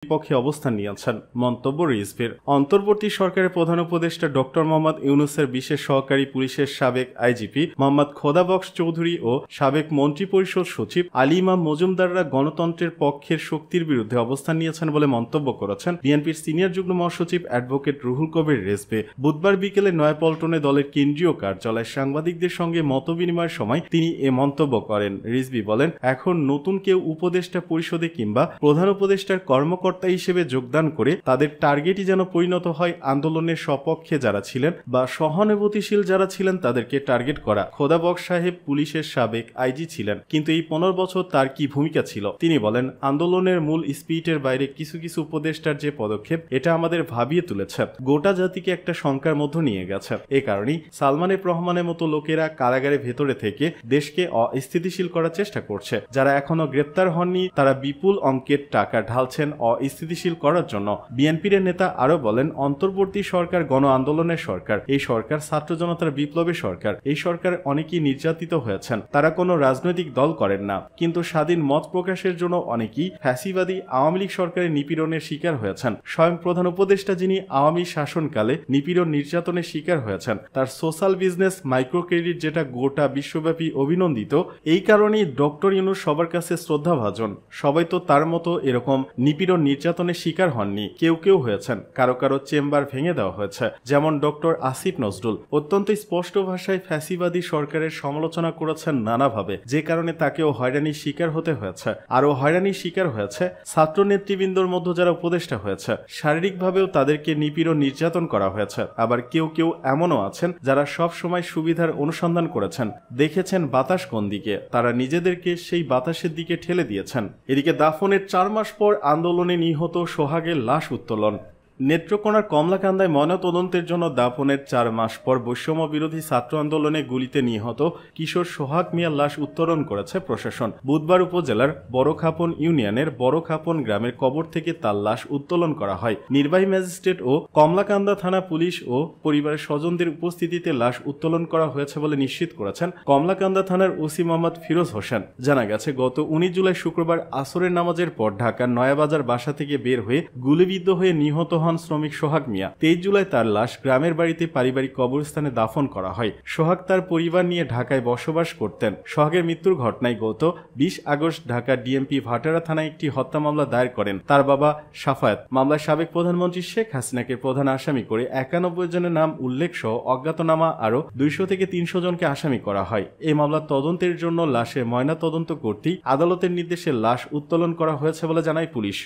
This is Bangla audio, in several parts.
পক্ষে অবস্থান নিয়েছেন। মন্তব্য রিজভির। অন্তর্বর্তী সরকারের প্রধান উপদেষ্টা ডক্টর মোহাম্মদ ইউনূসের বিশেষ সহকারী পুলিশের সাবেক আইজিপি মোহাম্মদ খোদাবক্স চৌধুরী ও সাবেক মন্ত্রিপরিষদ সচিব আলী ইমাম মজুমদাররা গণতন্ত্রের পক্ষের শক্তির বিরুদ্ধে অবস্থান নিয়েছেন বলে মন্তব্য করেছেন বিএনপির সিনিয়র যুগ্ম মহাসচিব অ্যাডভোকেট রুহুল কবির রিজভী। বুধবার বিকেলে নয়াপল্টনে দলের কেন্দ্রীয় কার্যালয়ে সাংবাদিকদের সঙ্গে মতবিনিময়ের সময় তিনি এ মন্তব্য করেন। রিজভী বলেন, এখন নতুন কেউ উপদেষ্টা পরিষদে কিংবা প্রধান উপদেষ্টার কর্মকর্তা হিসেবে যোগদান করে তাদের টার্গেটই যেন পরিণত হয় আন্দোলনের সপক্ষে যারা ছিলেন বা সহানুভূতিশীল যারা ছিলেন তাদেরকে টার্গেট করা। খোদাবক্স সাহেব পুলিশের সাবেক আইজি ছিলেন, কিন্তু এই 15 বছর তার কি ভূমিকা ছিল? তিনি বলেন, আন্দোলনের মূল স্পিরিটের বাইরে কিছু কিছু উপদেষ্টার যে পদক্ষেপ, এটা আমাদের ভাবিয়ে তুলেছে, গোটা জাতিকে একটা শঙ্কার মধ্যে নিয়ে গেছে। এ কারণেই সালমান এফ রহমানের মতো লোকেরা কারাগারে ভেতরে থেকে দেশকে অস্থিতিশীল করার চেষ্টা করছে। যারা এখনো গ্রেপ্তার হননি তারা বিপুল অঙ্কের টাকা ঢালছেন অস্থিতিশীল করার জন্য। বিএনপির নেতা আরো বলেন, অন্তর্বর্তী সরকার গণ আন্দোলনের সরকার, এই সরকার ছাত্র জনতার বিপ্লবের সরকার। এই সরকার অনেকেই নির্যাতিত হয়েছেন, তারা কোনো রাজনৈতিক দল করেন না, কিন্তু স্বাধীন মত প্রকাশের জন্য অনেকেই ফ্যাসিবাদী আওয়ামী লীগ সরকারের নিপীড়নের শিকার হয়েছেন। স্বয়ং প্রধান উপদেষ্টা যিনি আওয়ামী শাসনকালে নিপীড়ন নির্যাতনের শিকার হয়েছেন, তার সোশ্যাল বিজনেস মাইক্রো ক্রেডিট যেটা গোটা বিশ্বব্যাপী অভিনন্দিত। এই কারণেই ডক্টর ইউনূস সবার কাছে শ্রদ্ধাভাজন। সবাই তো তার মতো এরকম নিপীড়ন নির্যাতনের শিকার হননি, কেউ কেউ হয়েছেন, কারো কারো চেম্বার ভেঙে দেওয়া হয়েছে, যেমন ডক্টর আসিফ নজরুল অত্যন্ত স্পষ্ট ভাষায় ফ্যাসিবাদী সরকারের সমালোচনা করেছেন নানাভাবে, যে কারণে তাকেও হয়রানির শিকার হতে হয়েছে। আরও হয়রানির শিকার হয়েছে ছাত্র নেতৃবৃন্দর মধ্যে যারা উপদেষ্টা হয়েছে, শারীরিকভাবেও তাদেরকে নিপীড়ন নির্যাতন করা হয়েছে। আবার কেউ কেউ এমনও আছেন যারা সব সময় সুবিধার অনুসন্ধান করেছেন, দেখেছেন বাতাস কোন দিকে, তারা নিজেদেরকে সেই বাতাসের দিকে ঠেলে দিয়েছেন। এদিকে দাফনের 4 মাস পর আন্দোলনে নিহত সোহাগের লাশ উত্তোলন। নেত্রকোনার কমলাকান্দায় ময়নাতদন্তের জন্য দাফনের 4 মাস পর বৈষম্য বিরোধী ছাত্র আন্দোলনে গুলিতে নিহত কিশোর সোহাগ মিয়ার লাশ উত্তোলন করেছে প্রশাসন। বুধবার উপজেলার বড়খাপন ইউনিয়নের বড়খাপন গ্রামের কবর থেকে তার লাশ উত্তোলন করা হয়। নির্বাহী ম্যাজিস্ট্রেট ও কমলাকান্দা থানা পুলিশ ও পরিবারের স্বজনদের উপস্থিতিতে লাশ উত্তোলন করা হয়েছে বলে নিশ্চিত করেছেন কমলাকান্দা থানার ওসি মোহাম্মদ ফিরোজ হোসেন। জানা গেছে, গত 19 জুলাই শুক্রবার আসরের নামাজের পর ঢাকার নয়াবাজার বাসা থেকে বের হয়ে গুলিবিদ্ধ হয়ে নিহত হন শ্রমিক সোহাগ মিয়া। 23 জুলাই তার লাশ গ্রামের বাড়িতে পারিবারিক কবরস্থানে দাফন করা হয়। সোহাগ তার পরিবার নিয়ে ঢাকায় বসবাস করতেন। সোহাগের মৃত্যুর ঘটনায় গত 20 আগস্ট ঢাকা ডিএমপি ভাটারা থানায় একটি হত্যা মামলা দায়ের করেন তার বাবা সাফায়াত। মামলায় সাবেক প্রধানমন্ত্রী শেখ হাসিনাকে প্রধান আসামি করে 91 জনের নাম উল্লেখ সহ অজ্ঞাতনামা আরও 200 থেকে 300 জনকে আসামি করা হয়। এই মামলার তদন্তের জন্য লাশের ময়না তদন্ত করতেই আদালতের নির্দেশে লাশ উত্তোলন করা হয়েছে বলে জানায় পুলিশ।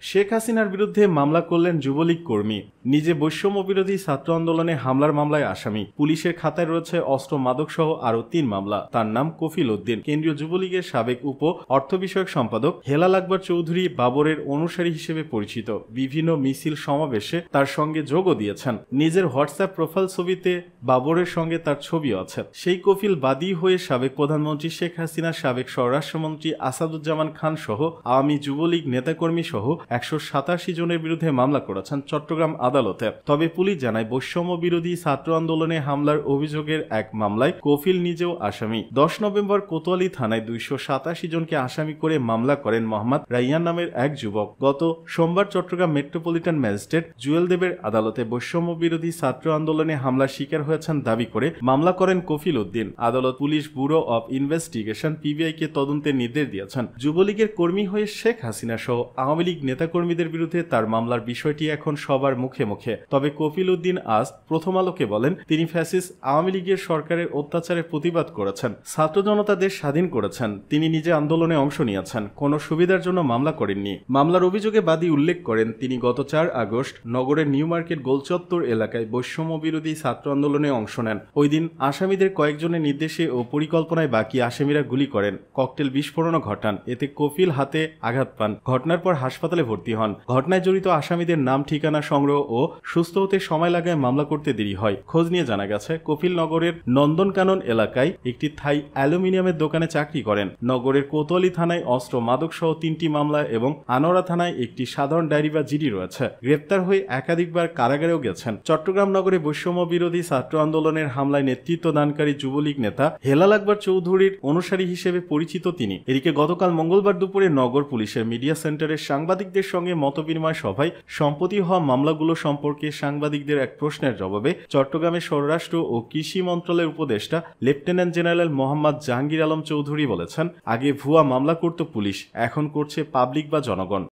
শেখ হাসিনার বিরুদ্ধে মামলা করলেন যুবলীগ কর্মী। নিজে বৈষম্য বিরোধী ছাত্র আন্দোলনে হামলার মামলায় আসামি। পুলিশের খাতায় রয়েছে অস্ত্র মাদক সহ আরও 3 মামলা। তার নাম কফিল উদ্দিন। কেন্দ্রীয় যুবলীগের সাবেক উপ অর্থ বিষয়ক সম্পাদক হেলাল আকবর চৌধুরী বাবরের অনুসারী হিসেবে পরিচিত। বিভিন্ন মিছিল সমাবেশে তার সঙ্গে যোগও দিয়েছেন। নিজের হোয়াটসঅ্যাপ প্রোফাইল ছবিতে বাবরের সঙ্গে তার ছবিও আছে। সেই কফিল বাদী হয়ে সাবেক প্রধানমন্ত্রী শেখ হাসিনা, সাবেক স্বরাষ্ট্রমন্ত্রী আসাদুজ্জামান খান সহ আওয়ামী যুবলীগ নেতাকর্মী সহ 187 জনের বিরুদ্ধে মামলা করেছেন চট্টগ্রাম আদালতে। তবে পুলিশ জানায়, বৈষম্য বিরোধী ছাত্র আন্দোলনে হামলার অভিযোগের এক মামলায় কফিল নিজেও আসামি। 10 নভেম্বর কোতোয়ালি থানায় 287 জনকে আসামি করে মামলা করেন মোহাম্মদ রাইয়ান নামের এক যুবক। গত সোমবার চট্টগ্রাম মেট্রোপলিটন ম্যাজিস্ট্রেট জুয়েল দেবের আদালতে বৈষম্য বিরোধী ছাত্র আন্দোলনে হামলার শিকার হয়েছেন দাবি করে মামলা করেন কফিল উদ্দিন। আদালত পুলিশ ব্যুরো অব ইনভেস্টিগেশন পিবিআই-কে তদন্তের নির্দেশ দিয়েছেন। যুবলীগের কর্মী হয়ে শেখ হাসিনা সহ আওয়ামী লীগ নেতাকর্মীদের বিরুদ্ধে তার মামলার বিষয়টি এখন সবার মুখে মুখে। তবে কফিল উদ্দিন আজ প্রথম আলোকে বলেন, তিনি ফ্যাসিস্ট আওয়ামী লীগের সরকারের অত্যাচারের প্রতিবাদ করেছেন, ছাত্র জনতা দেশ স্বাধীন করেছেন, তিনি নিজে আন্দোলনে অংশ নিয়েছেন, কোনো সুবিধার জন্য মামলা করেননি। মামলার অভিযোগে বাদী উল্লেখ করেন, তিনি গত 4 আগস্ট নগরের নিউ মার্কেট গোলচত্বর এলাকায় বৈষম্য বিরোধী ছাত্র আন্দোলনে অংশ নেন। ওই দিন আসামিদের কয়েকজনের নির্দেশে ও পরিকল্পনায় বাকি আসামিরা গুলি করেন, ককটেল বিস্ফোরণও ঘটান। এতে কফিল হাতে আঘাত পান। ঘটনার পর হাসপাতালে ভর্তি হন। ঘটনায় জড়িত আসামিদের নাম ঠিকানা সংগ্রহ ও সুস্থ হতে সময় লাগায় মামলা করতে দেরি হয়। খোঁজ নিয়ে জানা গেছে, কফিল নগরের নন্দনকানন এলাকায় একটি থাই অ্যালুমিনিয়ামের দোকানে চাকরি করেন। নগরের কোতোয়ালি থানায় অস্ত্র মাদক সহ 3টি মামলা এবং আনোয়ারা থানায় একটি সাধারণ ডায়েরি বা জিডি রয়েছে। গ্রেপ্তার হয়ে একাধিকবার কারাগারেও গেছেন। চট্টগ্রাম নগরে বৈষম্য বিরোধী ছাত্র আন্দোলনের হামলায় নেতৃত্ব দানকারী যুবলীগ নেতা হেলাল আকবর চৌধুরীর অনুসারী হিসেবে পরিচিত তিনি। এদিকে গতকাল মঙ্গলবার দুপুরে নগর পুলিশের মিডিয়া সেন্টারের সাংবাদিকদের সাংবাদিকদের সঙ্গে মতবিনিময় সভায় সম্প্রতি হওয়া মামলাগুলো সম্পর্কে সাংবাদিকদের এক প্রশ্নের জবাবে চট্টগ্রামের স্বরাষ্ট্র ও কৃষি মন্ত্রণালয়ের উপদেষ্টা লেফটেন্যান্ট জেনারেল মোহাম্মদ জাহাঙ্গীর আলম চৌধুরী বলেছেন, আগে ভুয়া মামলা করত পুলিশ, এখন করছে পাবলিক বা জনগণ।